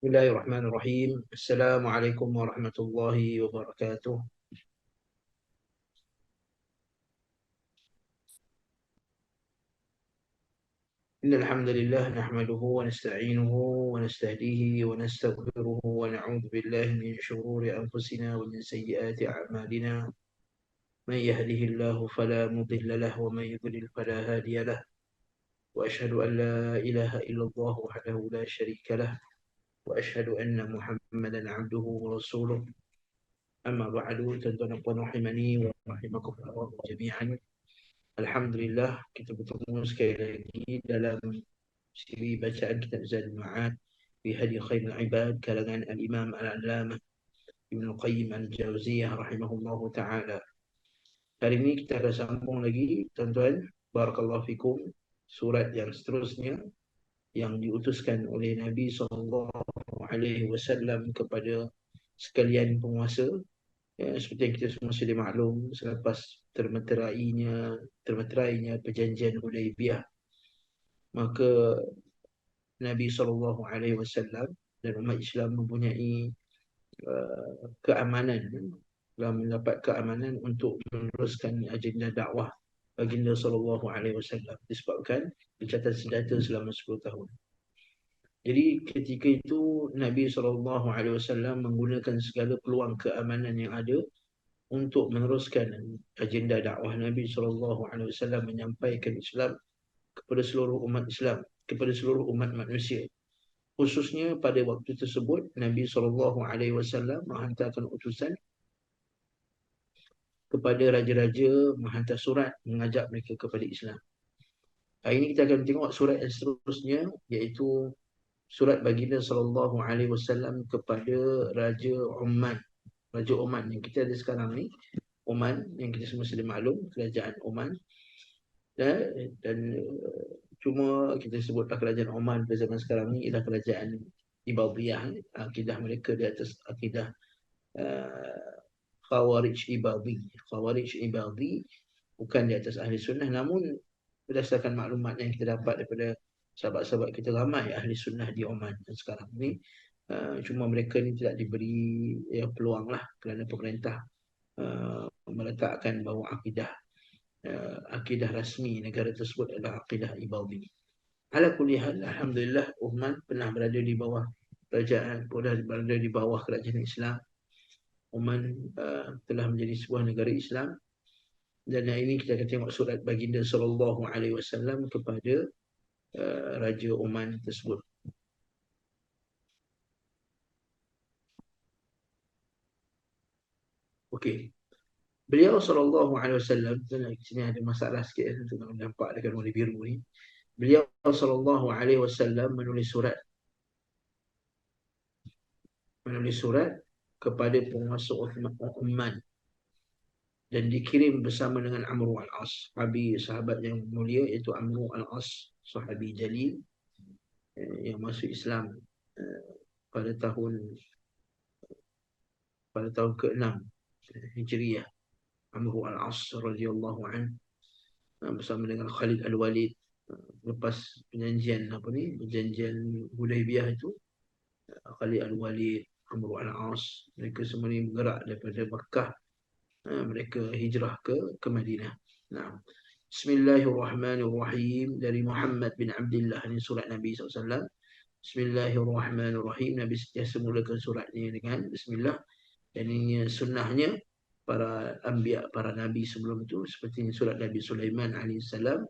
بسم الله الرحمن الرحيم. السلام عليكم ورحمة الله وبركاته. إن الحمد لله نحمده ونستعينه ونستهديه ونستغفره ونعوذ بالله من شرور أنفسنا ومن سيئات أعمالنا. من يهده الله فلا مضل له ومن يضلل فلا هادي له. وأشهد أن لا إله إلا الله وحده لا شريك له، وأشهد أن محمدا عبده ورسوله. أما بعد، tuan-tuan dan puan rahimani wa rahimakumullah jami'an. Alhamdulillah, kita bertemu sekali lagi dalam siri bacaan kitab Zadul Ma'ad fi Hadi Khairul Ibad kalangan Al-Imam Al-Allamah Ibnu Qayyim Al-Jauziyah rahimahullahu taala. Hari ini kita akan sambung lagi, tuan-tuan, barakallahu fikum, surat yang seterusnya yang diutuskan oleh Nabi sallallahu alaihi wasallam kepada sekalian penguasa. Ya, seperti yang kita semua sudah maklum, selepas termeterainya perjanjian Hudaibiyah, maka Nabi SAW dan umat Islam mempunyai keamanan, telah mendapat keamanan untuk meneruskan agenda dakwah baginda SAW disebabkan gencatan senjata selama 10 tahun. Jadi ketika itu Nabi SAW menggunakan segala peluang keamanan yang ada untuk meneruskan agenda dakwah. Nabi SAW menyampaikan Islam kepada seluruh umat Islam, kepada seluruh umat manusia. Khususnya pada waktu tersebut Nabi SAW menghantarkan utusan kepada raja-raja, menghantar surat mengajak mereka kepada Islam. Hari ini kita akan tengok surat yang seterusnya, iaitu surat baginda SAW kepada Raja Oman. Raja Oman yang kita ada sekarang ni, Oman, yang kita semua sudah maklum, kerajaan Oman. Dan cuma kita sebutlah kerajaan Oman pada zaman sekarang ni ialah kerajaan Ibadiyah. Akidah mereka di atas akidah uh, Khawarij Ibadi. Khawarij Ibadi bukan di atas ahli sunnah, namun berdasarkan maklumat yang kita dapat daripada sahabat-sahabat kita, ramai ahli sunnah di Oman dan sekarang ni. Cuma mereka ni tidak diberi peluang lah kerana pemerintah meletakkan bahawa akidah rasmi negara tersebut adalah akidah Ibadi. Ala kulli hal, alhamdulillah, Oman pernah berada di bawah kerajaan Islam. Oman telah menjadi sebuah negara Islam. Dan hari ini kita akan tengok surat baginda sallallahu alaihi wasallam kepada Raja Oman tersebut. Okey. Beliau sallallahu alaihi wasallam, di sini ada masalah sikit, tengok nampak dekat warna biru ni. Beliau sallallahu alaihi wasallam menulis surat kepada penguasa Oman dan dikirim bersama dengan Amr al-As, sahabat yang mulia, iaitu Amr al-As, sahabi jalil yang masuk Islam pada tahun ke-6 Hijriah. Amr al-As radhiyallahu an bersama dengan Khalid al-Walid, lepas perjanjian Hudaibiyah itu, Khalid al-Walid, Amr al-As, mereka semua ni bergerak daripada Makkah. Mereka hijrah ke Madinah. Nah, Bismillahirrahmanirrahim, dari Muhammad bin Abdullah, ini surat Nabi SAW. Bismillahirrahmanirrahim. Nabi sentiasa mulakan suratnya dengan Bismillah. Dan ini sunnahnya para anbiya, para nabi sebelum itu, seperti surat Nabi Sulaiman alaihissalam.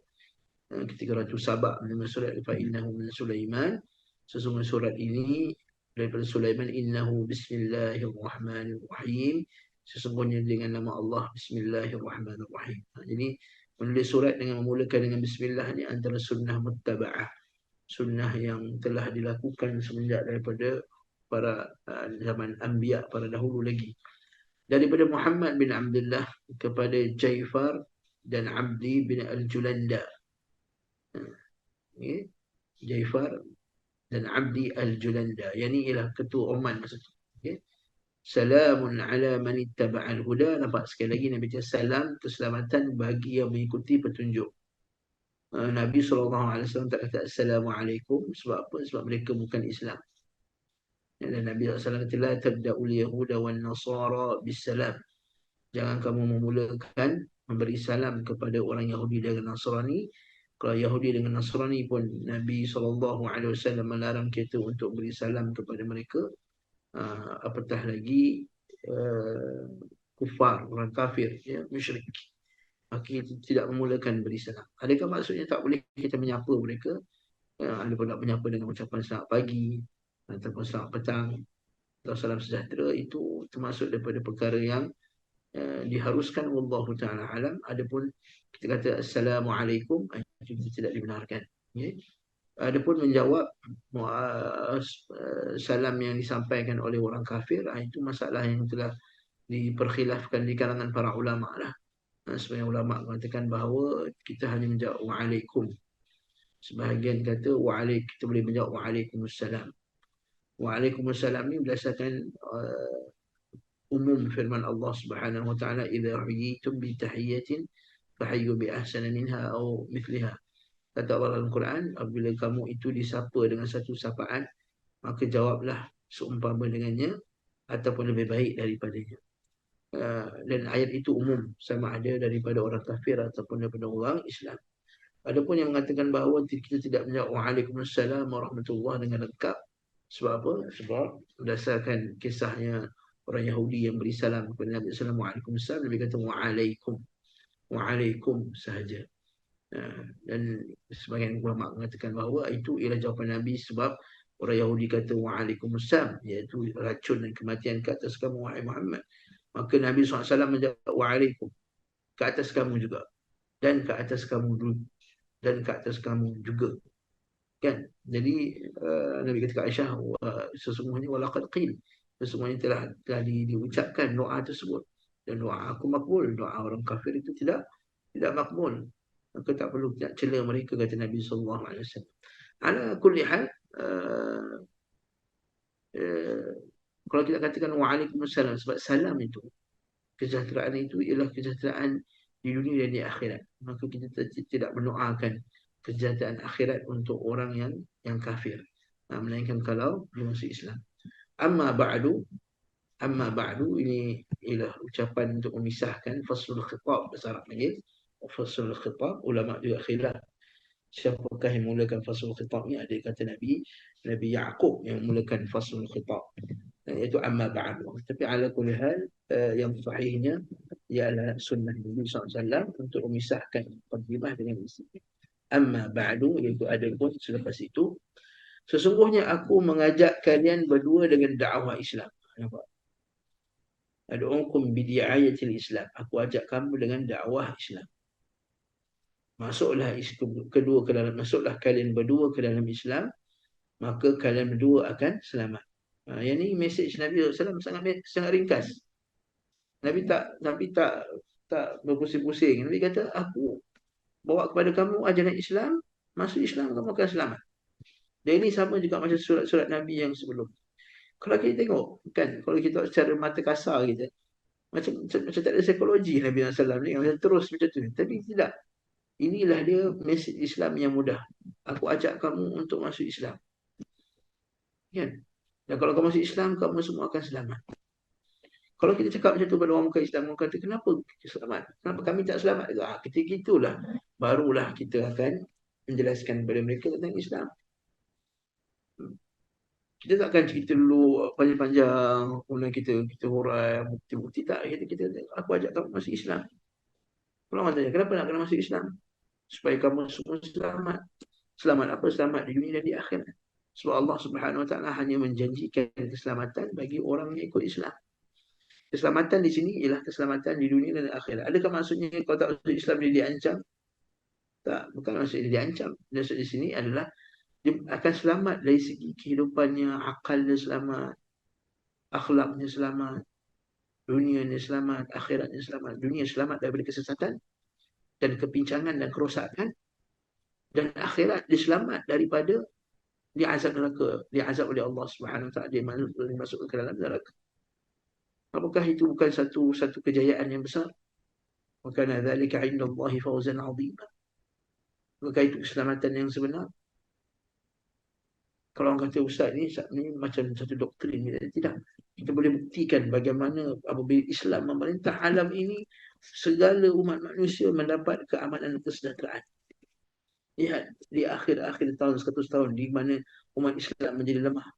Ketika Ratu Sabah menerima surat, fa innahu min Sulaiman, sesungguhnya surat ini daripada Sulaiman. Innahu bismillahirrahmanirrahim, sesungguhnya dengan nama Allah, Bismillahirrahmanirrahim. Jadi menulis surat dengan memulakan dengan Bismillah ni antara sunnah muttaba'ah, sunnah yang telah dilakukan semenjak daripada para zaman anbiya, para dahulu lagi. Daripada Muhammad bin Abdullah kepada Jaifar dan Abdi bin Al-Julanda. Jaifar dan Abdi Al-Julanda, yang ini ialah ketua Oman masa itu. Salamun ala man ittaba'al huda. Nampak sekali lagi Nabi kata salam, keselamatan bagi yang mengikuti petunjuk. Nabi SAW tak kata Assalamualaikum. Sebab apa? Sebab mereka bukan Islam. Dan Nabi SAW kata, la tabda'ul yahuda wan nasara bisalam. Jangan kamu memulakan memberi salam kepada orang Yahudi dengan Nasrani. Kalau Yahudi dengan Nasrani pun Nabi SAW melarang kita untuk beri salam kepada mereka. Apatah lagi kufar, orang kafir, ya, musyrik. Maka kita tidak memulakan beri salam. Adakah maksudnya tak boleh kita menyapa mereka? Ada pun nak menyapa dengan ucapan selamat pagi ataupun selamat petang atau salam sejahtera, itu termasuk daripada perkara yang diharuskan, wallahu taala alam. Adapun kita kata assalamualaikum, itu tidak dibenarkan, ya. Adapun menjawab salam yang disampaikan oleh orang kafir, itu masalah yang telah diperkhilafkan di kalangan para ulama lah. Sebagian ulama mengatakan bahawa kita hanya menjawab waalaikum. Sebahagian kata kita boleh menjawab waalaikumsalam. Waalaikumsalam ni berdasarkan umum firman Allah Subhanahu wa taala, idza huyitum bi tahiyyatin fahayyu bi ahsana minha aw mithliha. Kata Allah dalam Quran, apabila kamu itu disapa dengan satu sapaan, maka jawablah seumpama dengannya ataupun lebih baik daripadanya. Dan ayat itu umum, sama ada daripada orang kafir ataupun daripada orang Islam. Adapun yang mengatakan bahawa kita tidak menjawab waalaikumsalam warahmatullahi dengan lengkap, sebab apa? Sebab berdasarkan kisahnya orang Yahudi yang beri salam kepada Nabi SAW, waalaikumsalam, Nabi kata waalaikum, waalaikum sahaja. Dan sebagian ulama mengatakan bahawa itu ialah jawapan Nabi sebab orang Yahudi kata waalaikumsalam, iaitu racun dan kematian ke atas kamu wahai Muhammad. Maka Nabi SAW menjawab waalaikum, ke atas kamu juga, dan ke atas kamu dulu, dan ke atas kamu juga, kan? Jadi Nabi kata ke Aisyah, sesungguhnya walaqad qil, sesungguhnya telah diucapkan doa tersebut, dan doa aku makbul, doa orang kafir itu tidak makbul. Maka tak perlu nak cela mereka, kata Nabi SAW. Ala kulli hal, kalau kita katakan waalaikumsalam, sebab salam itu, kesejahteraan itu ialah kesejahteraan di dunia dan di akhirat. Maka kita tidak mendoakan kesejahteraan akhirat untuk orang yang kafir, melainkan kalau dia masuk Islam. Amma ba'du, ini ialah ucapan untuk memisahkan faslul khitab, bahasa Arab panggil faslul khitab. Ulama juga khilaf siapakah yang mulakan faslul khitab ni. Ada kata Nabi Yaqub yang mulakan faslul khitab, iaitu amma ba'du. Tapi ala kulli hal, yang sahihnya ialah sunnah Nabi SAW untuk memisahkan muqaddimah dengan isi. Amma ba'du, iaitu ada pun selepas itu, sesungguhnya aku mengajak kalian berdua dengan dakwah Islam. Nampak? Ad'ukum bidi'ayatil Islam. Aku ajak kamu dengan dakwah Islam. Masuklah kalian berdua ke dalam Islam, maka kalian berdua akan selamat. Yang ni mesej Nabi SAW sangat ringkas. Nabi tak berpusing-pusing. Nabi kata, aku bawa kepada kamu ajaran Islam, masuk Islam kamu akan selamat. Dan ini sama juga macam surat-surat Nabi yang sebelum. Kalau kita tengok, kan, kalau kita secara mata kasar kita, macam tak ada psikologi Nabi SAW ni, macam terus macam tu. Tapi tidak. Inilah dia mesej Islam yang mudah. Aku ajak kamu untuk masuk Islam. Kan? Dan kalau kamu masuk Islam, kamu semua akan selamat. Kalau kita cakap macam tu pada orang muka Islam, orang kata, kenapa kita selamat? Kenapa kami tak selamat? Ketika itulah, barulah kita akan menjelaskan kepada mereka tentang Islam. Kita takkan cerita dulu panjang-panjang, kemudian kita hurai bukti-bukti. Tak, kita aku ajak kamu masuk Islam. Kalau orang tanya, kenapa nak kena masuk Islam? Supaya kamu semua selamat. Selamat apa? Selamat di dunia dan di akhirat. Sebab Allah Subhanahu Wa Taala hanya menjanjikan keselamatan bagi orang yang ikut Islam. Keselamatan di sini ialah keselamatan di dunia dan akhirat. Adakah maksudnya kalau tak masuk Islam dia diancam? Tak, bukan maksudnya dia diancam. Maksud di sini adalah dia akan selamat dari segi kehidupannya, akalnya selamat, akhlaknya selamat, dunianya selamat, akhiratnya selamat. Dunia selamat daripada kesesatan dan kepincangan dan kerosakan, dan akhirat dia selamat daripada diazab neraka, diazab oleh Allah Subhanahu Wa Taala, dia masuk ke dalam neraka. Apakah itu bukan satu kejayaan yang besar? Maka dzalika 'inda Allahi fawzan 'azima. Maka itu keselamatan yang sebenar. Kalau orang kata Ustaz ni macam satu doktrin ni, tidak. Kita boleh buktikan bagaimana apabila Islam memerintah alam ini, segala umat manusia mendapat keamanan dan kesejahteraan. Lihat di akhir-akhir tahun 100 tahun di mana umat Islam menjadi lemah.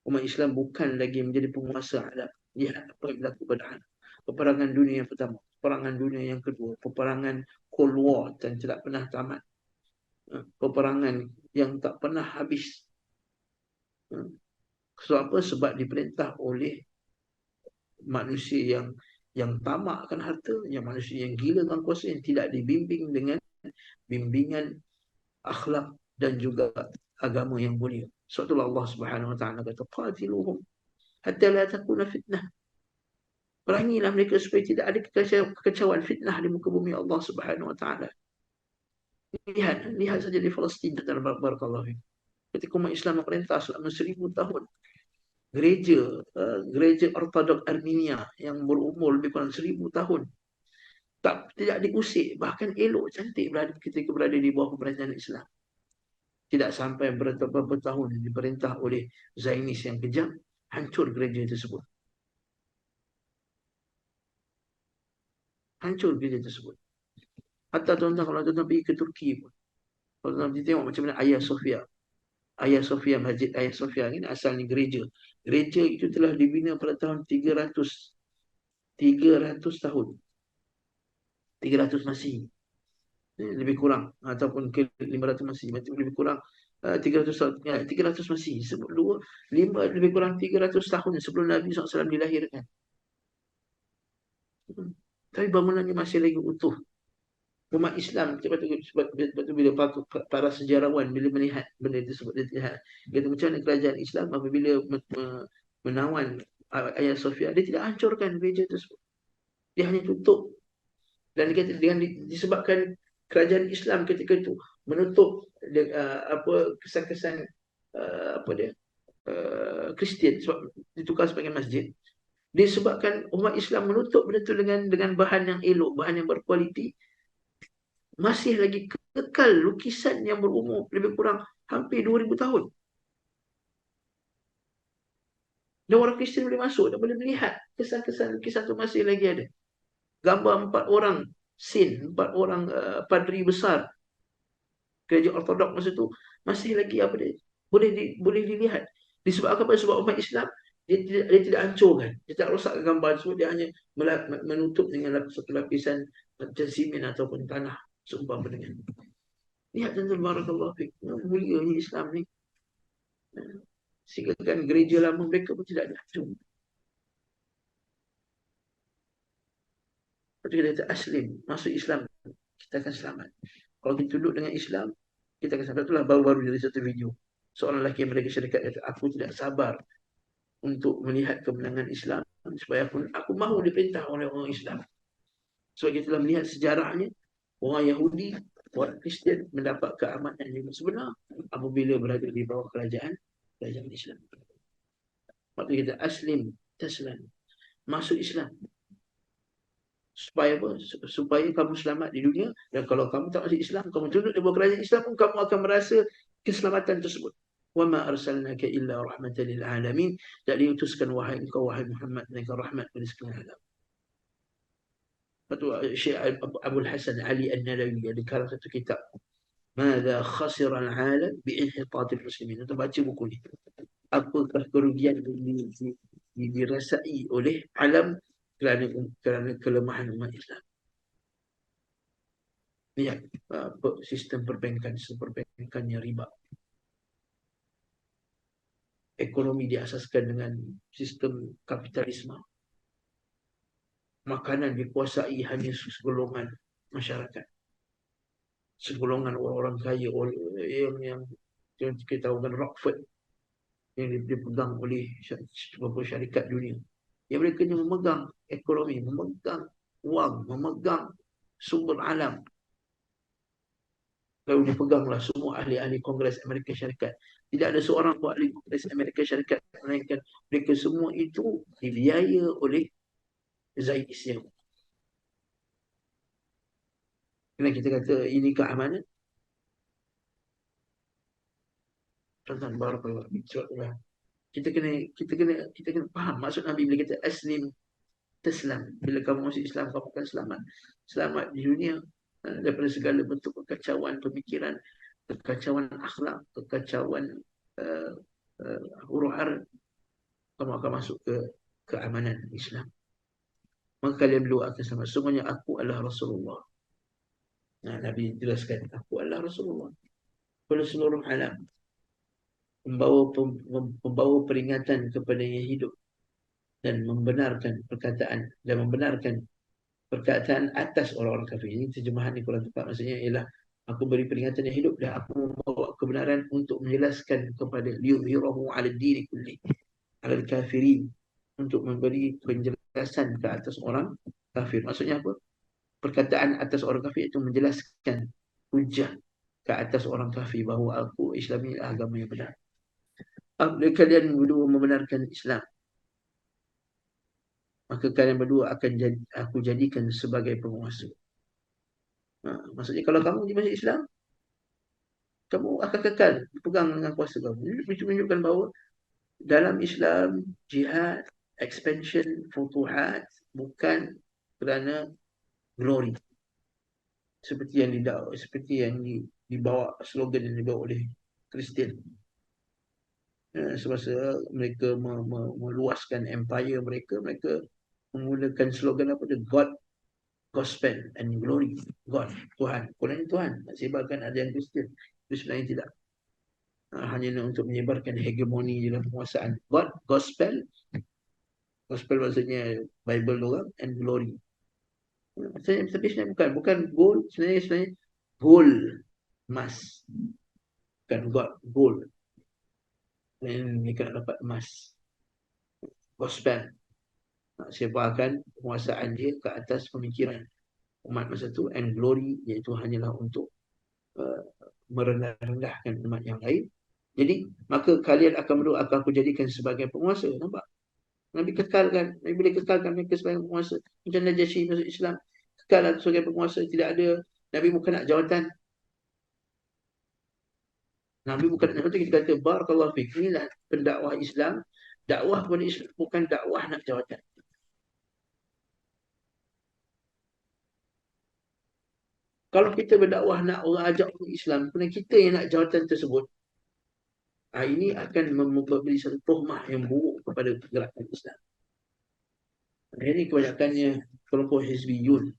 Umat Islam bukan lagi menjadi penguasa alam. Lihat apa yang berlaku pada alam. Peperangan dunia yang pertama, peperangan dunia yang kedua, peperangan Cold War yang tidak pernah tamat. Peperangan yang tak pernah habis. Sebab apa? Sebab diperintah oleh manusia yang tamakkan harta, yang manusia yang gilakan kuasa, yang tidak dibimbing dengan bimbingan akhlak dan juga agama yang mulia. Sebab itulah Allah Subhanahu Wa Taala kata, "Qatiluhum hatta la takuna fitnah." Perangilah mereka supaya tidak ada kekacauan, fitnah di muka bumi Allah Subhanahu Wa Taala. Lihat saja di Palestin, barakallahu fiik. Ketika umat Islam memerintah selama 1000 tahun, gereja Ortodok Armenia yang berumur lebih kurang 1000 tahun tidak diusik, bahkan elok cantik ketika berada di bawah pemerintahan Islam. Tidak sampai berapa tahun diperintah oleh Zionis yang kejam, hancur gereja tersebut. Hancur gereja tersebut. Hatta tuan-tuan, kalau tuan-tuan pergi ke Turki pun, kalau tuan-tuan tengok macam mana Hagia Sophia. Hagia Sophia, Masjid Hagia Sophia ini asalnya gereja. Gereja itu telah dibina pada tahun 300 tahun. 300 Masihi. Lebih kurang, ataupun ke 500 Masihi, lebih kurang 300 tahun, 300 Masihi, lebih kurang 300 tahun sebelum Nabi SAW dilahirkan. Tapi bangunannya masih lagi utuh. Umat Islam, sebab tu bila para sejarawan bila melihat benda tersebut, dia kata macam mana kerajaan Islam apabila menawan Hagia Sophia, dia tidak hancurkan gereja tersebut, dia hanya tutup. Dan dia kata dengan disebabkan kerajaan Islam ketika itu menutup kesan-kesan apa dia Kristian, sebab ditukar sebagai masjid. Disebabkan umat Islam menutup benda itu dengan bahan yang elok, bahan yang berkualiti, masih lagi kekal lukisan yang berumur lebih kurang hampir 2000 tahun. Dan orang Kristian boleh masuk dan boleh melihat kesan-kesan lukisan itu masih lagi ada. Gambar 4 orang saint, 4 orang padri besar gereja Ortodok masa itu masih lagi boleh dilihat. Disebabkan apa? Sebab umat Islam dia tidak hancurkan, dia tak rosak gambar tersebut, dia hanya menutup dengan satu lapisan macam simen ataupun tanah seumpama dengan. Lihat tuan-tuan, barakallahu fiik, mulianya Islam ni. Sehingga kan gereja lama mereka pun tidak dihancur. Lepas kita kata aslim, masuk Islam, kita akan selamat. Kalau kita duduk dengan Islam, kita akan selamat. Itulah baru-baru dari satu video, seorang lelaki Amerika Syarikat kata, aku tidak sabar untuk melihat kemenangan Islam, supaya aku mahu diperintah oleh orang Islam. Sebab kita telah melihat sejarahnya, orang Yahudi, orang Kristian mendapat keamanan yang sebenar apabila berada di bawah kerajaan Islam. Maka kita aslim taslam, masuk Islam. Supaya apa? Supaya kamu selamat di dunia. Dan kalau kamu tak masuk Islam, kamu tunduk di bawah kerajaan Islam pun, kamu akan merasa keselamatan tersebut. Wa ma arsalnaka illa rahmatan lil alamin. Tak diutuskan wahai engkau wahai Muhammad melainkan rahmat bagi sekalian alam. Itu Syekh Abdul Hasan Ali An-Nalawi ada karang satu kitab, Mada khasira al-alam bi'inhitatil muslimin. Kita baca buku ni. Apakah kerugian dirasai oleh alam kerana kelemahan umat Islam. Lihat sistem perbankannya riba. Ekonomi diasaskan dengan sistem kapitalisme. Makanan dikuasai hanya segolongan masyarakat. Segolongan orang-orang kaya, yang kita tahu kan, Rockford, yang dipegang oleh beberapa syarikat dunia. Yang mereka memegang ekonomi, memegang wang, memegang sumber alam. Lalu dipeganglah semua ahli-ahli Kongres Amerika Syarikat. Tidak ada seorang pun ahli Kongres Amerika Syarikat, melainkan mereka semua itu dibiaya oleh Zionis. Kerana kita kata ini keamanan. Tuan-tuan, barakallahu fiik. Subhanallah. Kita kena faham maksud Nabi bila kata aslim taslam. Bila kamu masuk Islam, kamu akan selamat. Selamat di dunia daripada segala bentuk kekacauan pemikiran, kekacauan akhlak, kekacauan uh, huru-hara. Kamu akan masuk ke keamanan Islam. Maka kalian berdua akan selamat. Sungguhnya aku adalah Rasulullah. Nah, Nabi jelaskan, aku adalah Rasulullah. Pada seluruh alam. Membawa peringatan kepada yang hidup. Dan membenarkan perkataan. Dan membenarkan perkataan atas orang-orang kafir. Ini terjemahan di Quran tepat. Maksudnya ialah aku beri peringatan yang hidup dan aku membawa kebenaran untuk menjelaskan kepada liyuhirahu ala dini kulli. Ala kafirin. Untuk memberi penjelasan ke atas orang kafir. Maksudnya apa? Perkataan atas orang kafir itu menjelaskan hujah ke atas orang kafir bahawa aku Islam ini agama yang benar. Apabila kalian berdua membenarkan Islam, maka kalian berdua akan aku jadikan sebagai penguasa. Maksudnya kalau kamu di masjid Islam, kamu akan kekal berpegang dengan kuasa kamu. Itu menunjukkan bahawa dalam Islam, jihad, expansion, futuhat bukan kerana glory. Seperti yang dibawa slogan yang dibawa oleh Kristian. Semasa mereka meluaskan empire mereka, mereka menggunakan slogan apa tu? God, Gospel and Glory. God, Tuhan. Kononnya Tuhan. Nak sebarkan ajaran Kristian. Itu sebenarnya tidak. Hanya untuk menyebarkan hegemoni dalam penguasaan. God, Gospel. Gospel maksudnya Bible orang and Glory. Tapi sebenarnya bukan gold. Sebenarnya gold. Emas. Bukan God, gold. Dan mereka nak dapat emas. Gospel. Sebarkan penguasaan dia ke atas pemikiran umat masa itu, and glory, iaitu hanyalah untuk merendah-rendahkan umat yang lain. Jadi maka kalian akan berdua akan aku jadikan sebagai penguasa. Nampak? Nabi kekalkan, Nabi boleh kekalkan mereka sebagai penguasa. Macam Najasyi masuk Islam, kekal sebagai penguasa. Tidak ada, Nabi bukan nak jawatan. Nabi bukan nak jawatan. Kita kata barakallahu fiik, inilah pendakwah Islam. Dakwah kepada Islam bukan dakwah nak jawatan. Kalau kita berdakwah nak orang ajak orang Islam, kerana kita yang nak jawatan tersebut, ini akan memberi satu tuhmah yang buruk kepada gerakan Islam. Ini kebanyakannya kelompok Hizbiyun.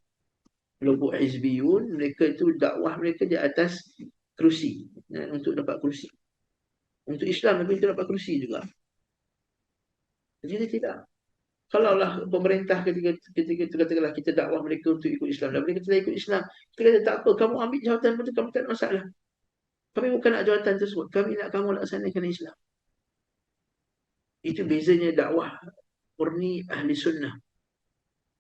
Kelompok Hizbiyun, mereka itu dakwah mereka di atas kerusi. Untuk dapat kerusi. Untuk Islam, tapi untuk dapat kerusi juga. Jadi tidak. Kalaulah pemerintah ketika itu katakanlah kita dakwah mereka untuk ikut Islam, dan mereka tidak ikut Islam, kita kata tak apa, kamu ambil jawatan betul, kamu tak ada masalah. Kami bukan nak jawatan tersebut, kami nak kamu laksanakan Islam. Itu bezanya dakwah murni ahli sunnah.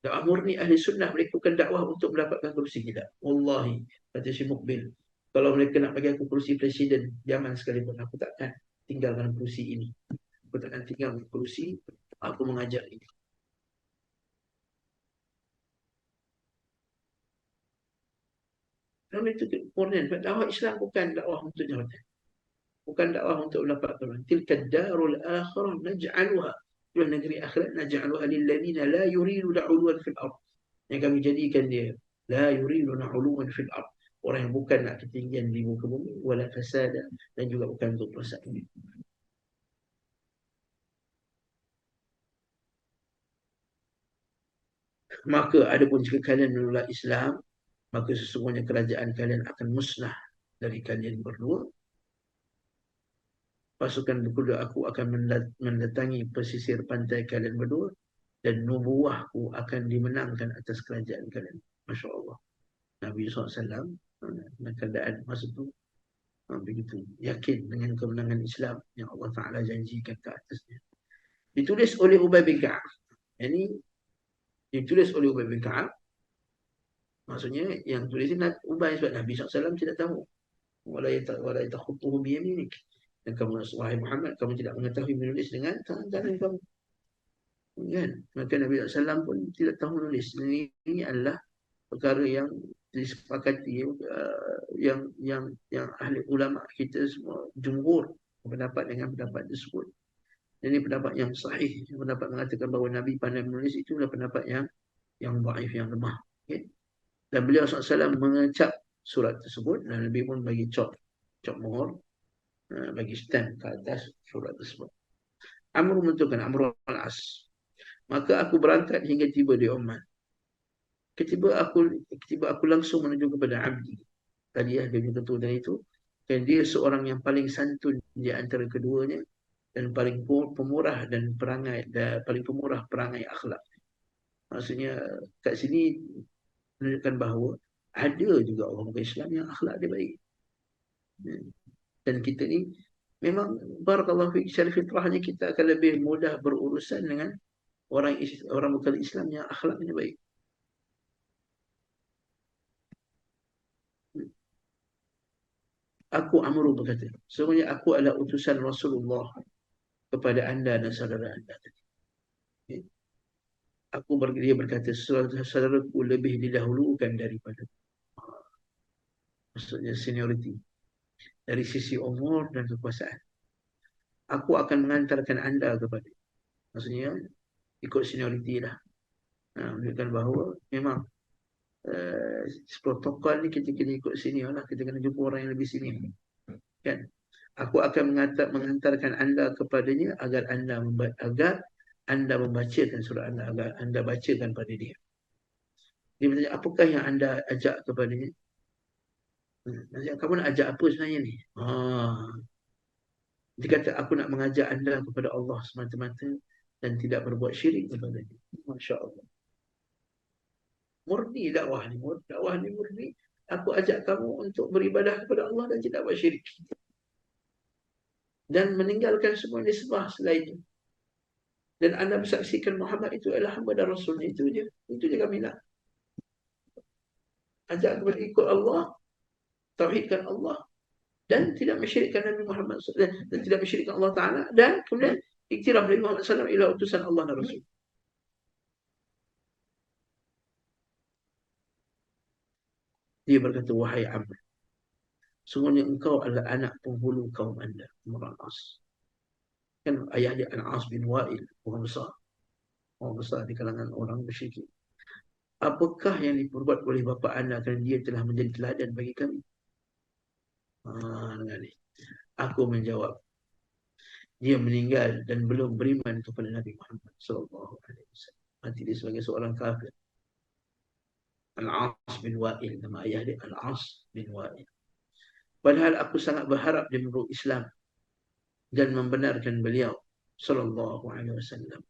Dakwah murni ahli sunnah, mereka bukan dakwah untuk mendapatkan kerusi, tidak. Wallahi, kata Syekh Mukbil, kalau mereka nak bagi aku kerusi presiden zaman sekalipun, aku takkan tinggalkan kerusi ini. Aku takkan tinggalkan kerusi, aku mengajar ini. Kerana itu murni. Dakwah Islam bukan dakwah untuk jawatan. Bukan dakwah untuk mendapatkan. Tilka darul akhirah naj'aluha. Itulah negeri akhirat naj'aluha lilladzina la yuridu da'uluan fil ard. Yang kami jadikan dia la yuridu da'uluan fil ard. Orang yang bukan nak ketinggian di muka bumi, wala fasada, dan juga bukan untuk perasaan. Maka adapun jika kalian menolak Islam, maka sesungguhnya kerajaan kalian akan musnah dari kalian berdua. Pasukan berkuda aku akan mendatangi pesisir pantai kalian berdua, dan nubuahku akan dimenangkan atas kerajaan kalian. Masya Allah. Nabi SAW dalam keadaan masa itu begitu yakin dengan kemenangan Islam yang Allah Ta'ala janjikan ke atasnya. Ditulis oleh Ubay bin Ka'ab. Ini ditulis oleh Ubay bin Ka'ab. Maksudnya yang tulis ini Ubay, sebab Nabi SAW tidak tahu. Wala yatakhutuhu biyaminik. Dan kamu, wahai Muhammad, kamu tidak mengetahui menulis dengan tangan kamu. Kan? Maka Nabi SAW pun tidak tahu menulis. Ini adalah perkara yang disepakati yang ahli ulama kita semua jumhur pendapat dengan pendapat tersebut. Ini pendapat yang sahih. Pendapat mengatakan bahawa Nabi pandai menulis itu adalah pendapat yang dhaif, yang lemah. Okay? Dan beliau SAW mengecap surat tersebut dan Nabi pun bagi cop mohor, bagi stamp ke atas surat tersebut. Amr menentukan, Amr al-As. Maka aku berangkat hingga tiba di Oman. Ketiba aku langsung menuju kepada Abdi. Tadi dia ketua tadi itu. Dan dia seorang yang paling santun di antara keduanya dan paling pemurah dan paling pemurah perangai akhlak. Maksudnya kat sini menunjukkan bahawa ada juga orang Islam yang akhlak dia baik. Dan kita ni memang barakallahu fiik, secara fitrahnya kita akan lebih mudah berurusan dengan orang bukan Islam yang akhlaknya baik. Aku Amru berkata, sesungguhnya aku adalah utusan Rasulullah kepada anda dan saudara anda. Dia berkata, saudaraku lebih didahulukan daripada, maksudnya seniority, dari sisi umur dan kekuasaan. Aku akan mengantarkan anda kepada, maksudnya ikut seniority lah. Menunjukkan bahawa memang protokol ni kita kena ikut senior lah. Kita kena jumpa orang yang lebih senior. Kan? Aku akan mengantarkan anda kepadanya agar anda membacakan surah anda, agar anda bacakan pada dia. Dia bertanya, apakah yang anda ajak kepadanya? Kamu nak ajak apa sebenarnya ni? Dia kata, aku nak mengajak anda kepada Allah semata-mata dan tidak berbuat syirik kepadanya. Masya Allah. Murni dakwah ni. Dakwah ni murni. Aku ajak kamu untuk beribadah kepada Allah dan tidak buat syirik. Dan meninggalkan semua nisbah selainnya. Dan anda bersaksikan Muhammad itu adalah hamba dan Rasul. Itu je. Itu je kami nak. Ajak kepada ikut Allah. Tauhidkan Allah. Dan tidak mensyirikkan Nabi Muhammad SAW. Dan tidak mensyirikkan Allah Ta'ala. Dan kemudian iktiraf Nabi Muhammad SAW ialah utusan Allah dan Rasul. Dia berkata, wahai Amr, sungguhnya engkau adalah anak penghulu kaum anda, Amr al-As. Kan ayah dia Al-As bin Wa'il, orang besar. Orang besar di kalangan orang musyrikin. Apakah yang diperbuat oleh bapa anda kerana dia telah menjadi teladan bagi kami? Dengar ni. Aku menjawab, dia meninggal dan belum beriman kepada Nabi Muhammad sallallahu alaihi wasallam. Mati dia sebagai seorang kafir. Al-As bin Wa'il, nama ayah dia Al-As bin Wa'il. Padahal aku sangat berharap dia memeluk Islam dan membenarkan beliau sallallahu alaihi wasallam.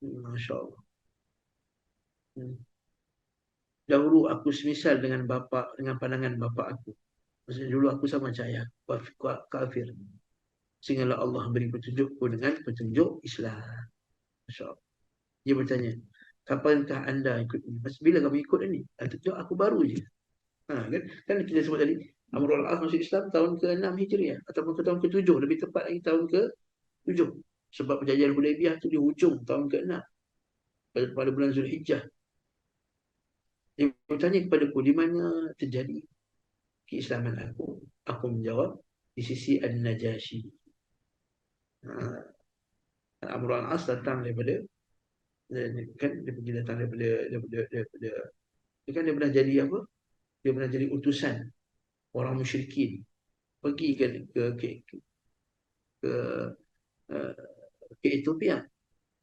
Masya Allah. Dahulu aku semisal dengan pandangan bapa aku. Maksudnya dulu aku sama macam kafir. Sehinggalah Allah beri petunjukku dengan petunjuk Islam. Masya Allah. Dia bertanya, kapankah anda ikut ini? Bila kamu ikut ini? Aku baru je. Kan kita sebut tadi, Amrul As masuk Islam tahun ke-6 Hijriah ataupun ke tahun ke-7, lebih tepat lagi tahun ke-7. Sebab perjanjian Hudaibiyah itu di hujung tahun ke-6 pada bulan Zulhijjah. Dia bertanya kepadaku, di mana terjadi keislaman aku? Aku menjawab, di sisi An-Najashi. Amrul As datang daripada, kan dia pergi datang daripada dia kan dia pernah jadi apa? Dia pernah jadi utusan orang musyrikin. Pergi ke Ethiopia,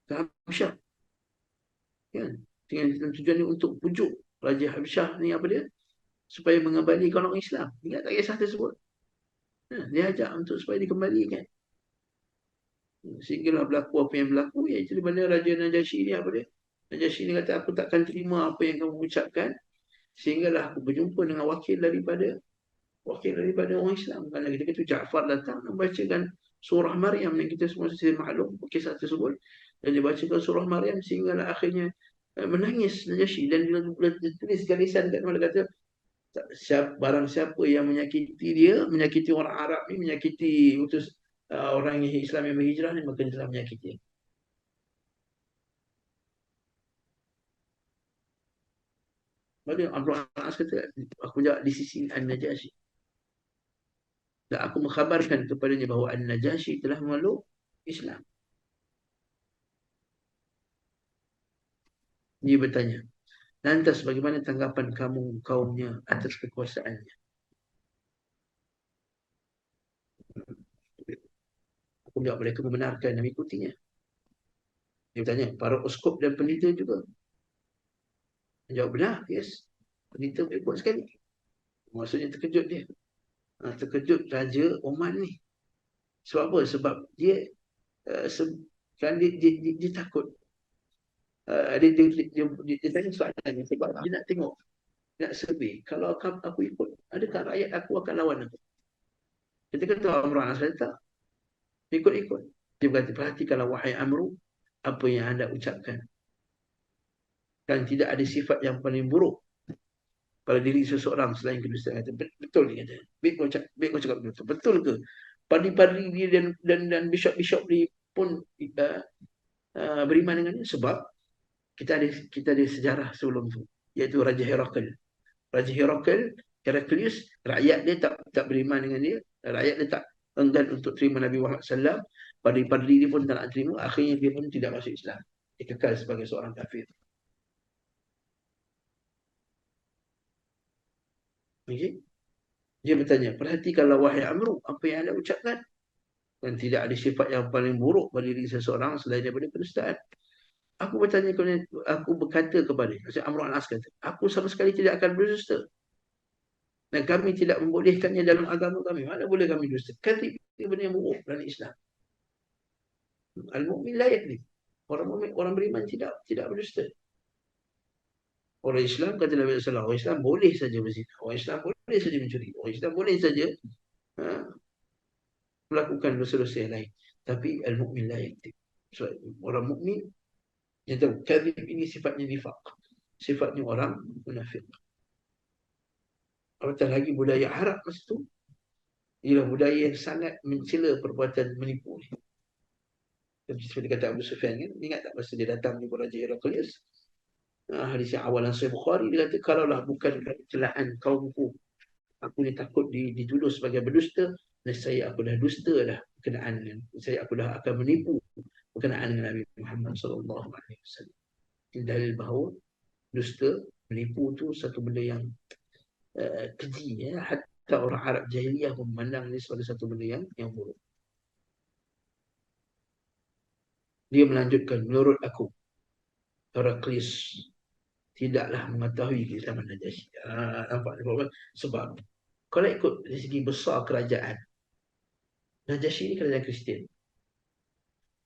ke Habsyah. Kan? Dengan tujuan ni untuk pujuk Raja Habsyah ni apa dia? Supaya mengembalikan orang Islam. Ingat tak kisah tersebut? Dia ajak untuk supaya dikembalikan. Sehinggalah berlaku apa yang berlaku, iaitu di mana Raja Najashi ni apa dia? Najashi ni kata, aku takkan terima apa yang kamu ucapkan. Sehinggalah aku berjumpa dengan wakil daripada orang Islam. Kerana ketika itu Ja'far datang membacakan surah Maryam yang kita semua maklum kisah tersebut. Dan dia bacakan surah Maryam sehinggalah akhirnya menangis Najashi. Dan dia tulis garisan kat mana kata, barang siapa yang menyakiti dia, menyakiti orang Arab ni, menyakiti orang Islam yang berhijrah ni, maka dia telah menyakiti dia. Maka Abdul Aziz kata, aku jawab di sisi An-Najashi. Dan aku mengkhabarkan kepadanya bahawa An-Najasyi telah memeluk Islam. Dia bertanya, lantas bagaimana tanggapan kamu kaumnya atas kekuasaannya? Aku jawab, mereka membenarkan dan mengikutinya. Dia bertanya, para uskup dan pendeta juga? Dia jawab, benar, yes. Pendeta ikut sekali. Maksudnya terkejut dia. Terkejut Raja Oman ni. Sebab apa? Sebab dia kan dia takut. Dia tanya soalan ni sebab dia nak tengok, nak survey. Kalau aku ikut, adakah rakyat aku akan lawan aku? Kita kata Amr al-Asad tak. Ikut-ikut. Dia berkata, perhatikanlah wahai Amru, apa yang anda ucapkan. Dan tidak ada sifat yang paling buruk pada diri seseorang selain kedustaan. Betul dia kata. Baik kau cakap betul. Betul ke? Padi-padi dia dan bishop-bishop dia pun beriman dengannya sebab kita ada sejarah sebelum tu, iaitu Raja Herakl. Raja Heraklius, rakyat dia tak beriman dengan dia, rakyat dia tak enggan untuk terima Nabi Muhammad SAW, padi-padi dia pun tak nak terima, akhirnya dia pun tidak masuk Islam, dia kekal sebagai seorang kafir. Okay? Dia bertanya, perhatikanlah wahai Amru, apa yang anda ucapkan, dan tidak ada sifat yang paling buruk pada diri seseorang selain daripada kedustaan. Aku berkata kepada Maksud Amr al-As kata, aku sama sekali tidak akan berdusta. Dan kami tidak membolehkannya dalam agama kami. Mana boleh kami dusta? Kadhib itu benda yang buruk dalam Islam. Al-mu'min la yakdzib. Orang beriman tidak berdusta. Orang Islam, kata Nabi SAW, orang Islam boleh saja berzina. Orang Islam boleh saja mencuri. Orang Islam boleh saja ha, melakukan dosa-dosa yang lain. Tapi al-mu'min la yakdzib. So, orang mukmin yang tahu kadhib ini sifatnya nifaq. Sifatnya orang munafik. Apatah lagi budaya Arab masa itu, ialah budaya yang sangat mencela perbuatan menipu ni. Seperti kata Abu Sufyan kan, ingat tak masa dia datang di Raja Heraklius, hadis yang awal Sahih Bukhari, dia kata, kalaulah bukan celaan kaumku, aku ni takut dituduh sebagai berdusta, dan saya aku dah dusta dah berkenaan dengan, aku dah akan menipu berkenaan dengan Nabi Muhammad SAW. Ini dalil bahawa dusta, menipu tu satu benda yang keji, ya. Hatta orang Arab jahiliyah memandang ini sebagai satu benda yang buruk. Dia melanjutkan, menurut aku Heraklius tidaklah mengetahui keislaman Najasyi. Nampak? Sebab kalau ikut dari segi besar kerajaan, Najasyi ni kerajaan Kristian,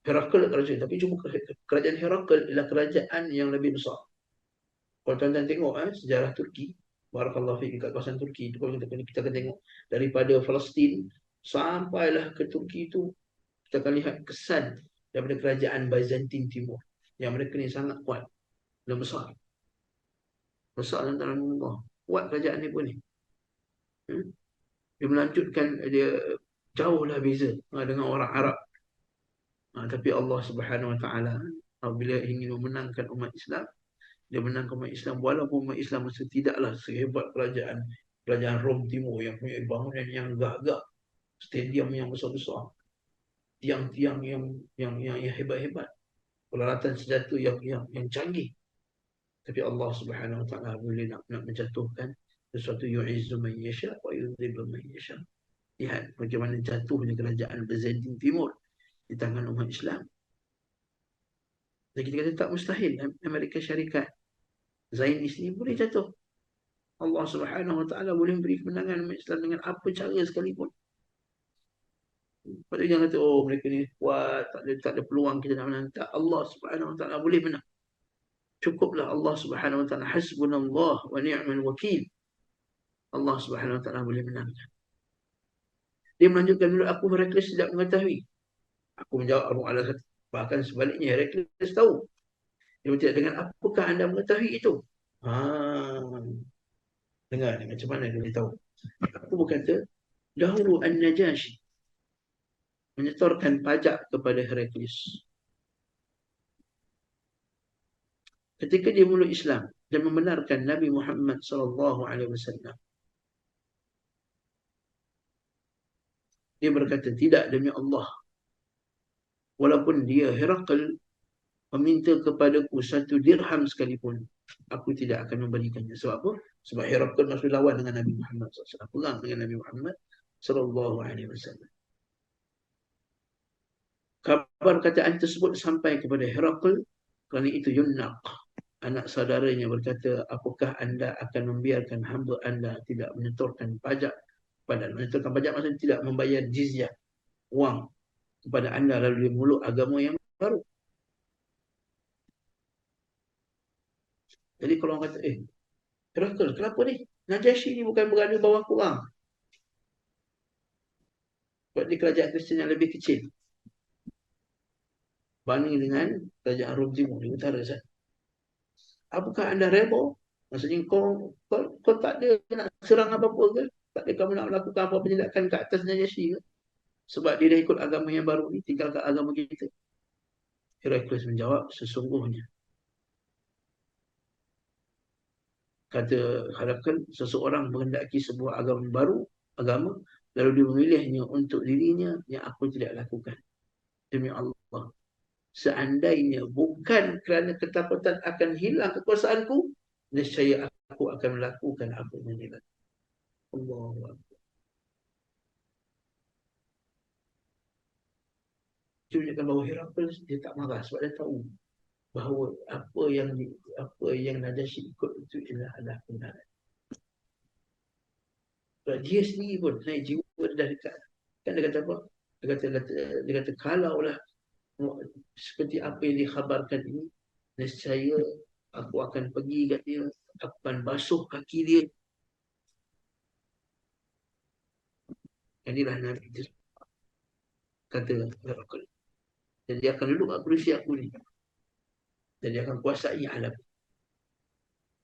Herakl kerajaan, tapi cuma kerajaan Herakl adalah kerajaan yang lebih besar. Kalau tuan-tuan tengok sejarah Turki, barakallahu fiik, kat kawasan Turki itu, kalau kita akan tengok daripada Palestin sampailah ke Turki itu, kita akan lihat kesan daripada kerajaan Byzantine Timur yang mereka ni sangat kuat dan besar. Besar dalam Allah. Kuat kerajaan ni pun ni. Dia melanjutkan, dia jauhlah beza dengan orang Arab. Tapi Allah Subhanahu Wa Taala apabila ingin memenangkan umat Islam, dia menangkan umat Islam walaupun umat Islam masa tidaklah sehebat kerajaan Rom Timur yang punya bangunan yang gagah, stadium yang besar-besar, tiang-tiang yang hebat-hebat, peralatan senjata yang canggih. Tapi Allah Subhanahu Wa Taala boleh nak menjatuhkan sesuatu, yu'izzu man yasha wa yudhillu man yasha. Lihat bagaimana jatuhnya kerajaan Byzantine Timur di tangan umat Islam. Dan kita kata tak mustahil Amerika Syarikat Zionis ni boleh jatuh. Allah Subhanahu Wa Taala boleh beri kemenangan umat Islam dengan apa cara sekalipun. Pada jangan kata, oh mereka ni kuat, tak ada peluang kita nak menang. Tak, Allah Subhanahu Wa Taala boleh menang. Cukuplah Allah Subhanahu Wa Taala, hasbunallah wa ni'mal wakil. Allah Subhanahu Wa Taala boleh menangkan. Dia melanjutkan, dulu aku Heraklius tidak mengetahui. Aku menjawab, Abu Al-Asad, bahkan sebaliknya Heraklius tahu. Dia bertanya, dengan apakah anda mengetahui itu? Dengar ni macam mana dia tahu. Aku berkata, dahulu An-Najasyi menyetorkan pajak kepada Heraklius. Ketika dia meluk Islam dan membenarkan Nabi Muhammad SAW, Dia berkata, tidak demi Allah. Walaupun dia Herakl meminta kepadaku 1 dirham sekalipun, aku tidak akan memberikannya. Sebab apa? Sebab Herakl masih lawan dengan Nabi Muhammad SAW. Perang dengan Nabi Muhammad SAW. Kabar kataan tersebut sampai kepada Herakl. Kerana itu Yunnaq, anak saudaranya, berkata, apakah anda akan membiarkan hamba anda tidak menyetorkan pajak pada, menyetorkan pajak maksudnya tidak membayar jizyah, wang kepada anda, lalu dia meluk agama yang baru. Jadi kalau orang kata, Herakl, kenapa ni? Najasyi ni bukan berada bawah korang. Sebab dia kerajaan Kristian yang lebih kecil banding dengan kerajaan Rom Timur di utara sana. Apakah anda reba? Maksudnya kau tak ada nak serang apa-apa ke? Tak ada kamu nak melakukan apa penindakan ke atas Najasyi ke? Sebab dia dah ikut agama yang baru ni, tinggalkan agama kita. Heraklius menjawab, sesungguhnya, kata Heraklius, seseorang menghendaki sebuah agama, lalu dia memilihnya untuk dirinya, yang aku tidak lakukan. Demi Allah, seandainya bukan kerana ketakutan akan hilang kekuasaanku, nescaya aku akan melakukan apa yang dilakukan. Allah. Itu menunjukkan bahawa Heraklius dia tak marah sebab dia tahu bahawa apa yang Najasyi ikut itu adalah kebenaran. Sebab dia sendiri pun naik jiwa dia dah dekat. Kan dia kata apa? Dia kata kalaulah seperti apa yang dikhabarkan ini, nescaya aku akan pergi kat dia, aku akan basuh kaki dia. Inilah Nabi itu kata Heraklius. Dan dia akan duduk kat kursi aku ni. Dan dia akan kuasai alam.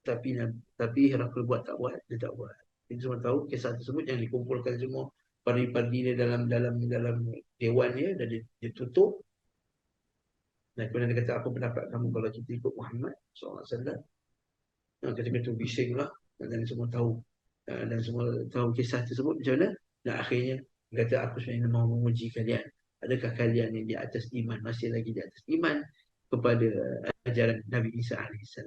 Tapi Heraklius buat tak buat, dia tak buat. Kita semua tahu kisah tersebut yang dikumpulkan semua parti-parti dia dalam dewan dia, dan dia tutup. Dan kemudian dia kata, apa pendapat kamu kalau kita ikut Muhammad SAW? Ketika itu bisinglah, dan semua tahu. Dan semua tahu kisah tersebut macam mana. Dan akhirnya dia kata, aku sebenarnya mahu menguji kalian. Adakah kalian yang di atas iman, masih lagi di atas iman kepada ajaran Nabi Isa AS?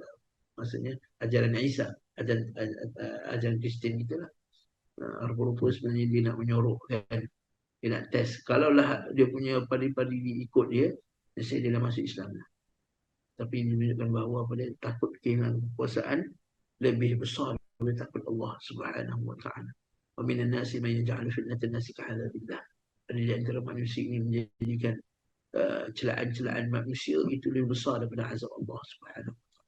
Maksudnya ajaran Isa, ajaran Kristian kita lah. Rupa-rupa sebenarnya dia nak menyorokkan, dia nak test. Kalaulah dia punya padi-padi diikut dia, saya dia dah masuk Islam lah. Tapi ini menunjukkan bahawa dia takut kehilangan kekuasaan lebih besar daripada takut Allah Subhanahu wa taala. Wa minan nasi man yaj'alu fitnatan nasi ka'adzabillah. Dan di antara manusia ini menjadikan celaan-celaan manusia itu lebih besar daripada azab Allah Subhanahu wa taala.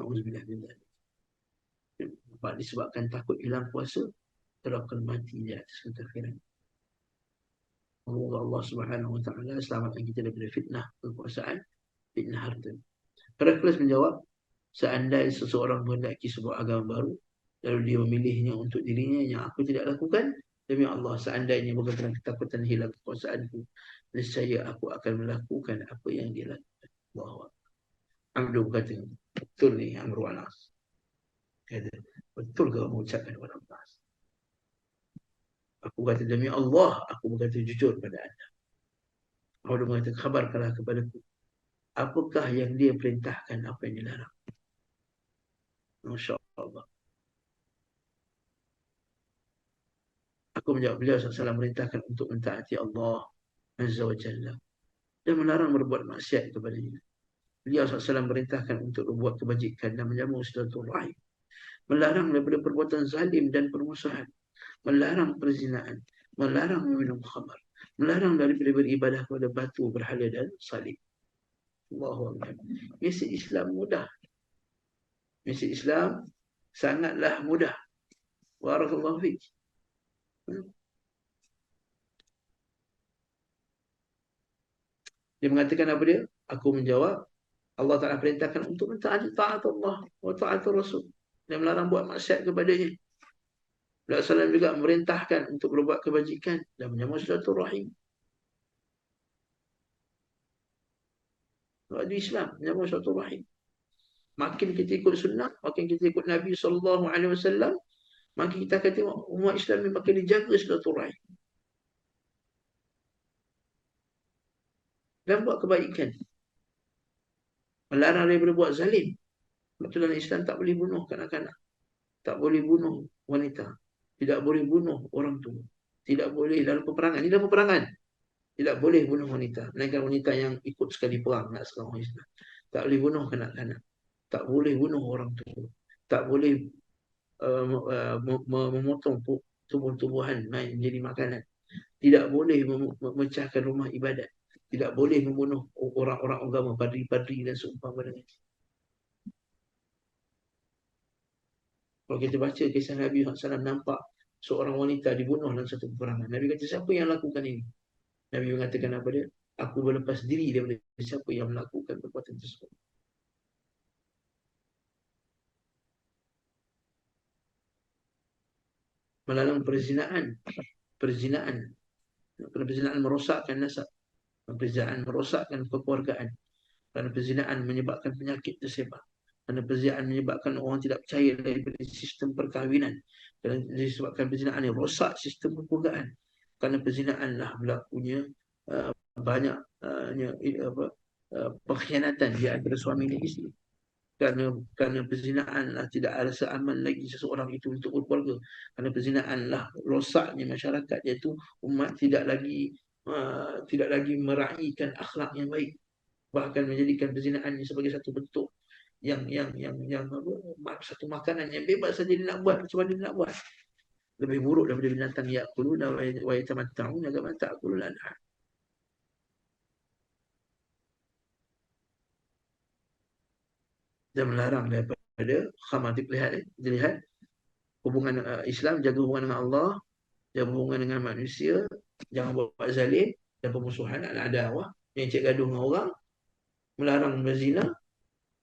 Auzubillah min dzalik. Disebabkan takut hilang kuasa, terus akan mati di atas kekafiran. Semoga Allah Subhanahu wa taala selamatkan kita daripada fitnah kekuasaan, fitnah harta. Heraklius menjawab, seandainya seseorang menghendaki sebuah agama baru, lalu dia memilihnya untuk dirinya, yang aku tidak lakukan, demi Allah, seandainya bukan kerana ketakutan hilang kekuasaanku, nescaya aku akan melakukan apa yang dia lakukan. Allahu Akbar. Abdu berkata, betul ni Amru Anas. Kata, betul ke kamu ucapkan kepada Allah? Aku kata, demi Allah, aku berkata jujur pada anda. Abdu berkata, khabarkanlah kepadaku, apakah yang dia perintahkan, apa yang dilarang. Masya Allah. Aku menjawab, beliau SAW merintahkan untuk mentaati Allah Azza wa Jalla dan melarang berbuat maksiat kepadanya. Beliau SAW merintahkan untuk berbuat kebajikan dan menjamu silaturahim, melarang daripada perbuatan zalim dan permusuhan, melarang perzinaan, melarang meminum khamar, melarang daripada beribadah kepada batu, berhala dan salib. Allahu Akbar. Mesej Islam mudah. Mesej Islam sangatlah mudah. Barakallahu fiik. Dia mengatakan apa dia? Aku menjawab, Allah Ta'ala perintahkan untuk mentaati taat Allah wa taat Rasul dan melarang buat maksiat kepadanya. Beliau SAW juga memerintahkan untuk berbuat kebajikan dan menyambung silaturahim. Di Islam, menyambung silaturahim. Makin kita ikut sunnah, makin kita ikut Nabi SAW, makin kita akan tengok umat Islam ni makin dijaga silaturahim dan buat kebaikan. Melarang daripada buat zalim. Sebab tu dalam Islam tak boleh bunuh kanak-kanak. Tak boleh bunuh wanita. Tidak boleh bunuh orang tua. Tidak boleh dalam peperangan. Ini dalam peperangan. Tidak boleh bunuh wanita. Melainkan wanita yang ikut sekali perang nak serang orang Islam. Tak boleh bunuh kanak-kanak. Tak boleh bunuh orang tua. Tak boleh memotong tumbuh-tumbuhan menjadi makanan. Tidak boleh memecahkan rumah ibadat. Tidak boleh membunuh orang-orang agama, padri-padri dan seumpama dengan. Kalau kita baca kisah Nabi SAW, nampak seorang wanita dibunuh dalam satu peperangan. Nabi kata, siapa yang lakukan ini? Nabi mengatakan apa dia? Aku berlepas diri daripada siapa yang melakukan perbuatan tersebut. Melarang perzinaan. Perzinaan. Perzinaan merosakkan nasab. Perzinaan merosakkan kekeluargaan. Kerana perzinaan menyebabkan penyakit tersebar. Kerana perzinaan menyebabkan orang tidak percaya daripada sistem perkahwinan. Kerana disebabkan perzinaan ini rosak sistem kekeluargaan. Kerana perzinaanlah berlakunya banyak pengkhianatan di antara suami dan isteri. Kerana perzinaanlah tidak rasa aman lagi seseorang itu untuk berkeluarga. Kerana perzinaanlah rosaknya masyarakat, iaitu umat tidak lagi meraihkan akhlak yang baik, bahkan menjadikan perzinaan ini sebagai satu bentuk yang satu makanan yang bebas saja dia nak buat macam mana dia nak buat. Lebih buruk daripada binatang ya'kuluna wa yatamatta'una kama ta'kulul an'am. Dan melarang daripada khamar. Dilihat hubungan Islam, jaga hubungan dengan Allah, jaga hubungan dengan manusia, jangan buat zalim dan pemusuhan, adawah, yang cek gaduh dengan orang, melarang berzina,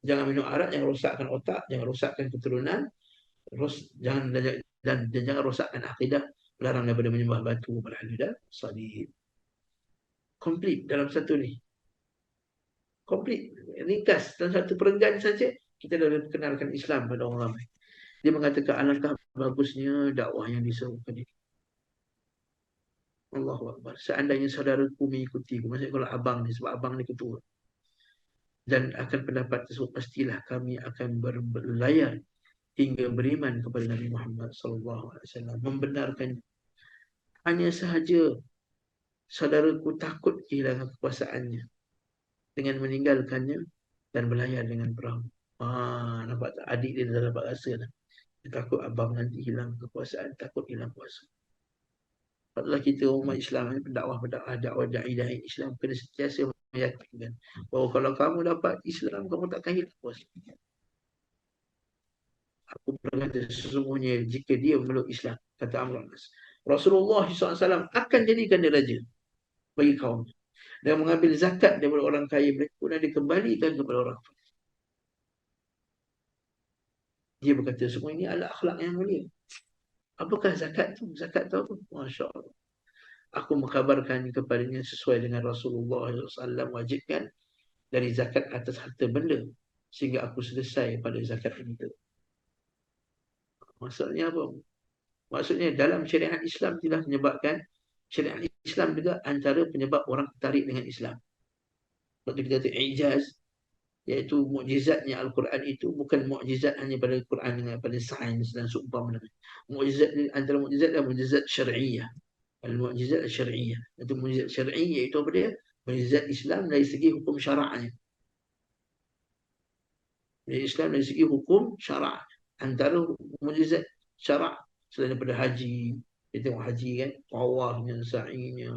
jangan minum arak, jangan rosakkan otak, jangan rosakkan keturunan, dan jangan rosakkan akidah, melarang daripada menyembah batu, berhala dan salib. Komplit dalam satu ni. Komplit. Ringkas dalam satu perenggan saja kita dah kenalkan Islam pada orang ramai. Dia mengatakan alangkah bagusnya dakwah yang diserukan ini. Allahu Akbar. Seandainya saudaraku mengikutiku, maksudnya kalau abang ni, sebab abang ni ketua, dan akan pendapat tersebut, pastilah kami akan berlayar hingga beriman kepada Nabi Muhammad SAW, membenarkan. Hanya sahaja saudaraku takut kehilangan kekuasaannya dengan meninggalkannya dan berlayar dengan perahu. Nampak tak? Adik dia dah dapat rasa dah. Dia takut abang nanti hilang kekuasaan, takut hilang kuasa. Sebablah kita umat Islam ni, dakwah da'i Islam kena sentiasa meyakinkan bahawa kalau kamu dapat Islam, kamu takkan hilang kuasa. Aku berkata sesungguhnya jika dia memeluk Islam, kata Amr bin As, Rasulullah SAW akan jadikan dia raja bagi kaum dan mengambil zakat daripada orang kaya mereka dan dikembalikan kepada orang. Dia berkata semua ini adalah akhlak yang mulia. Apakah zakat tu? Zakat tu apa? Masya Allah. Aku mengkabarkan kepadanya sesuai dengan Rasulullah SAW wajibkan dari zakat atas harta benda sehingga aku selesai pada zakat itu. Maksudnya apa? Maksudnya dalam syariat Islam tidak menyebabkan syariat Islam juga antara penyebab orang tertarik dengan Islam. Waktu kita kata ijaz, iaitu mukjizatnya Al-Quran itu bukan mukjizat hanya pada Al-Quran dengan pada sains dan seumpama dengan. Mukjizat antara mukjizat adalah mukjizat syar'iyyah. Al-mukjizat syar'iyyah. Itu mukjizat syar'i iaitu apa dia? Mukjizat Islam dari segi hukum syaraknya. Islam dari segi hukum syarak. Antara mukjizat syarak selain daripada haji, kita tengok haji kan, tawafnya, sa'inya,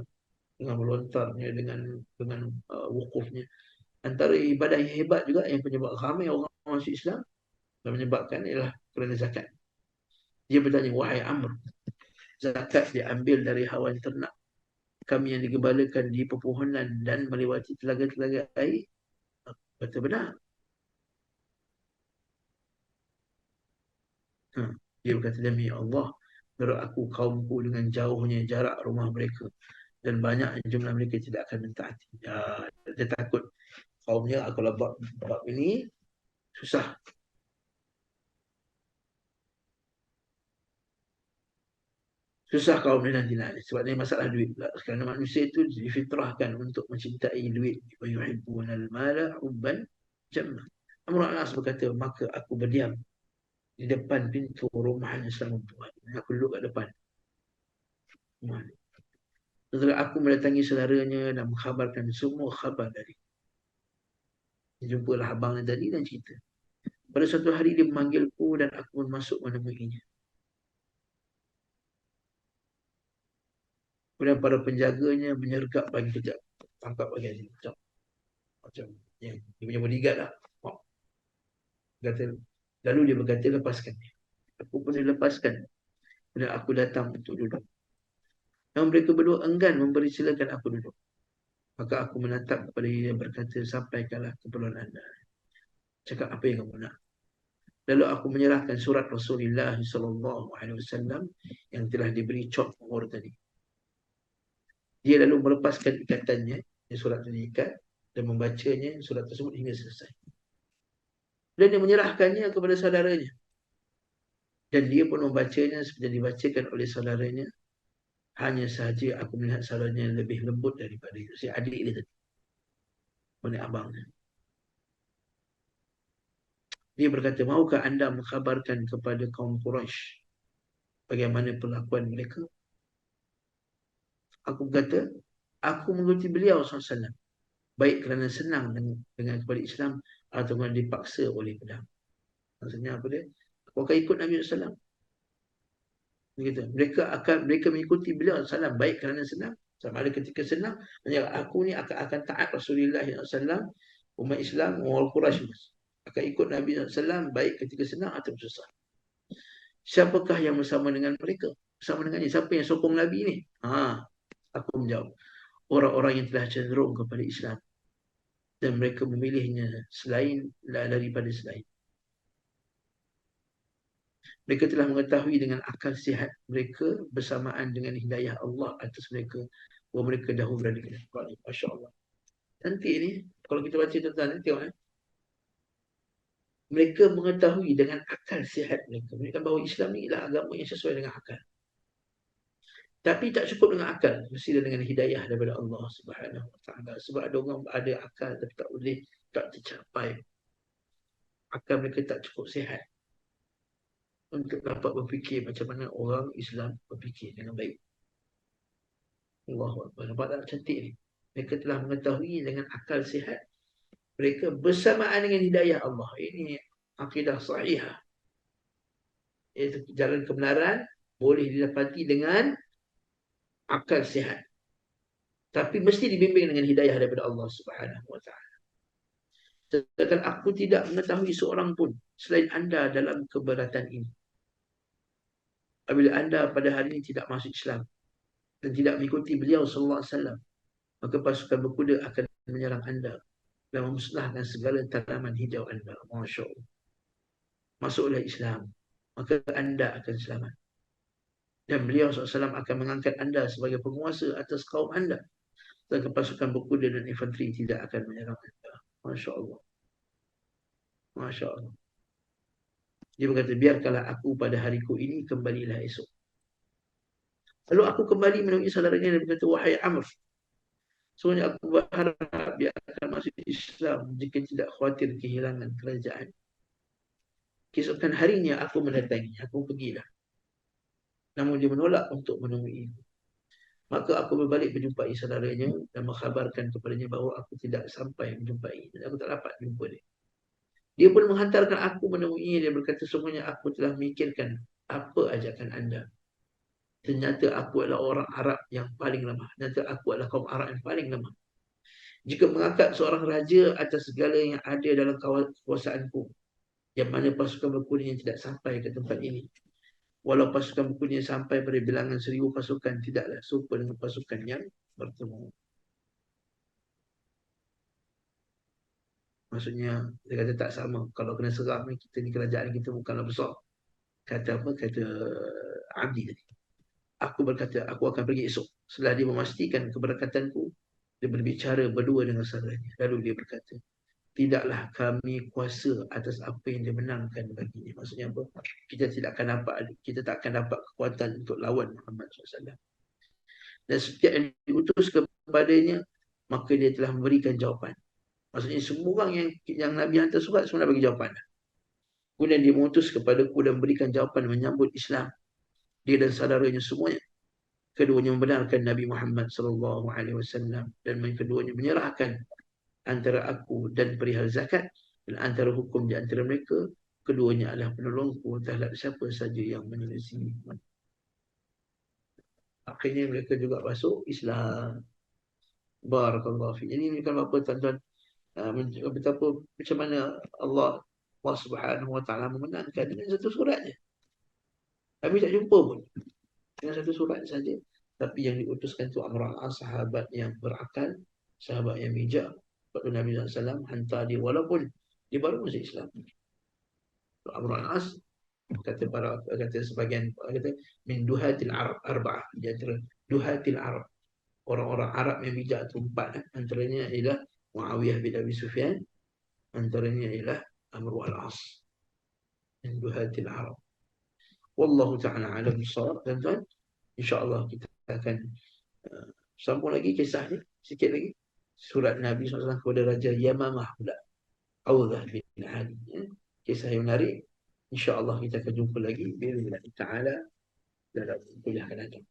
dengan melontarnya, dengan wukufnya. Antara ibadah yang hebat juga yang penyebab ramai orang masuk Islam dan menyebabkan ialah kerana zakat. Dia bertanya, wahai Amr, zakat diambil dari hawan ternak kami yang digembalakan di pepohonan dan melewati telaga-telaga air? Kata benar. Dia berkata, demi Allah, menurut aku kaumku dengan jauhnya jarak rumah mereka dan banyak jumlah mereka tidak akan mentaati. Dia takut kaumnya kalau bab ini Susah. Susah kaum ni nanti nak. Sebab ni masalah duit pula. Kerana manusia itu difitrahkan untuk mencintai duit. Wa yuhibbunal mala hubban jamma. Amr al-As berkata, maka aku berdiam di depan pintu rumahnya selama Tuhan. Aku duduk kat depan rumah. Setelah aku mendatangi saudaranya dan mengkhabarkan semua khabar dari. Jumpalah abangnya tadi dan cerita. Pada suatu hari dia memanggilku dan aku pun masuk menemuinya. Kemudian para penjaganya menyergap bagi kejap. Tangkap bagi dia. Macam yang dia punya bodyguard lah. Oh, kata, lalu dia berkata, lepaskan dia. Aku pun dilepaskan. Dan aku datang untuk duduk. Yang mereka berdua enggan memberi silakan aku duduk. Maka aku menatap kepada dia dan berkata, sampaikanlah keperluan anda. Cakap apa yang kamu nak. Lalu aku menyerahkan surat Rasulullah SAW yang telah diberi cop umur tadi. Dia lalu melepaskan ikatannya, yang surat itu diikat, dan membacanya surat tersebut hingga selesai. Dan dia menyerahkannya kepada saudaranya. Dan dia pun membacanya seperti dibacakan oleh saudaranya. Hanya sahaja aku melihat saudaranya lebih lembut daripada itu. Si adik dia tadi. Oleh abangnya. Dia berkata, maukah anda mengkhabarkan kepada kaum Quraisy bagaimana perlakuan mereka? Aku berkata, aku mengikuti beliau SAW. Baik kerana senang dengan kepada Islam atau kerana dipaksa oleh pedang. Maksudnya apa dia? Aku akan ikut Nabi SAW. Begitu. Mereka mengikuti beliau SAW baik kerana senang. Sama ada ketika senang, aku ni akan taat Rasulullah SAW, umat Islam, orang Quraisy akan ikut Nabi SAW baik ketika senang atau susah. Siapakah yang bersama dengan mereka? Bersama dengannya. Siapa yang sokong Nabi ni? Aku menjawab. Orang-orang yang telah cenderung kepada Islam. Dan mereka memilihnya daripada selain. Mereka telah mengetahui dengan akal sihat mereka bersamaan dengan hidayah Allah atas mereka. Bahawa mereka dahulu berada di Quran. Masya Allah. Nanti ni, kalau kita baca tentang ni, tengok mereka mengetahui dengan akal sihat mereka. Mereka bahawa Islam ni ialah agama yang sesuai dengan akal. Tapi tak cukup dengan akal. Mesti dengan hidayah daripada Allah Subhanahu Wa Taala. Sebab ada orang ada akal tapi tak boleh, tak tercapai. Akal mereka tak cukup sihat untuk dapat berfikir macam mana orang Islam berfikir dengan baik. Allahu Akbar. Nampak tak cantik ni? Mereka telah mengetahui dengan akal sihat mereka bersamaan dengan hidayah Allah. Ini akidah sahihah. Iaitu jalan kebenaran boleh didapati dengan akal sihat. Tapi mesti dibimbing dengan hidayah daripada Allah Subhanahu Wa Taala. Sedangkan aku tidak mengetahui seorang pun selain anda dalam keberatan ini. Apabila anda pada hari ini tidak masuk Islam dan tidak mengikuti beliau sallallahu alaihi wasallam, maka pasukan berkuda akan menyerang anda dan memusnahkan segala tanaman hijau anda. Masya Allah. Masuklah Islam, maka anda akan selamat. Dan beliau SAW akan mengangkat anda sebagai penguasa atas kaum anda. Dan pasukan berkuda dan infanteri tidak akan menyerang anda. Masya Allah. Masya Allah. Dia berkata, biarkanlah aku pada hariku ini, kembalilah esok. Lalu aku kembali menemui saudaranya dan berkata, wahai Amr, sebenarnya aku berharap dia akan masuk Islam jika tidak khawatir kehilangan kerajaan. Keesokan harinya aku mendatangi, aku pergilah. Namun dia menolak untuk menemui. Maka aku berbalik menjumpai saudaranya dan mengkhabarkan kepadanya bahawa aku tidak sampai menjumpai. Dan aku tak dapat jumpa dia. Dia pun menghantarkan aku menemui dia berkata, semuanya aku telah memikirkan apa ajakan anda. Ternyata aku adalah orang Arab yang paling lemah. Ternyata aku adalah kaum Arab yang paling lemah. Jika mengangkat seorang raja atas segala yang ada dalam kekuasaanku, yang mana pasukan berkuda yang tidak sampai ke tempat ini. Walau pasukan berkuda sampai pada bilangan 1000 pasukan, tidaklah serupa dengan pasukan yang bertemu. Maksudnya, dia kata tak sama. Kalau kena serang ni, kita ni kerajaan kita bukanlah besar. Kata apa? Kata Abdi tadi. Aku berkata, aku akan pergi esok. Setelah dia memastikan keberangkatanku, dia berbicara berdua dengan saudaranya. Lalu dia berkata, tidaklah kami kuasa atas apa yang dimenangkan baginya. Maksudnya apa? Kita tak akan dapat kekuatan untuk lawan Muhammad SAW. Dan setiap yang diutus kepadanya, maka dia telah memberikan jawapan. Maksudnya semua orang yang Nabi hantar surat semua bagi jawapan. Kemudian dia mengutus kepadaku dan memberikan jawapan menyambut Islam. Dia dan saudaranya semuanya. Keduanya membenarkan Nabi Muhammad SAW dan keduanya menyerahkan antara aku dan perihal zakat dan antara hukum di antara mereka. Keduanya adalah penolongku terhadap siapa saja yang menyelesaikan. Akhirnya mereka juga masuk Islam. Barakallahu fi. Ini bukan apa tuan-tuan, betapa macam mana Allah Subhanahu wa taala memenangkan dengan satu suratnya. Kami tak jumpa pun dengan satu surat saja. Tapi yang diutuskan itu Amr al-As, sahabat yang berakal, sahabat yang bijak. Waktu Nabi SAW hantar dia walaupun dia baru masuk Islam. Amr al-As kata sebagian kata min duhatil Arab arba'ah, di antara duhatil Arab, orang-orang Arab yang bijak itu empat. Antaranya ialah Muawiyah bin Abi Sufyan, antaranya ialah Amr al-As. Min duhatil Arab. Wallahu ta'ala alam bissawab. Tuan-tuan, insya-Allah kita akan sambung lagi kisahnya sikit lagi. Surat Nabi SAW kepada Raja Yamamah pula, Audah bin Ali, ya. Kisah yang menarik. InsyaAllah kita akan jumpa lagi bi'idznillah ta'ala dalam kuliah akan datang.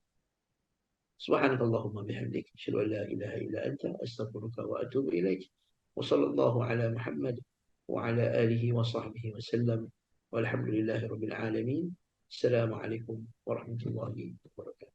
Subhanakallahumma bihamdik, asyhadu an la ilaha illa anta, astaghfiruka wa atubu ilaik. Wa sallallahu ala Muhammad wa ala alihi wa sahbihi wa sallam. Walhamdulillahi rabbil alamin. Assalamualaikum warahmatullahi wabarakatuh.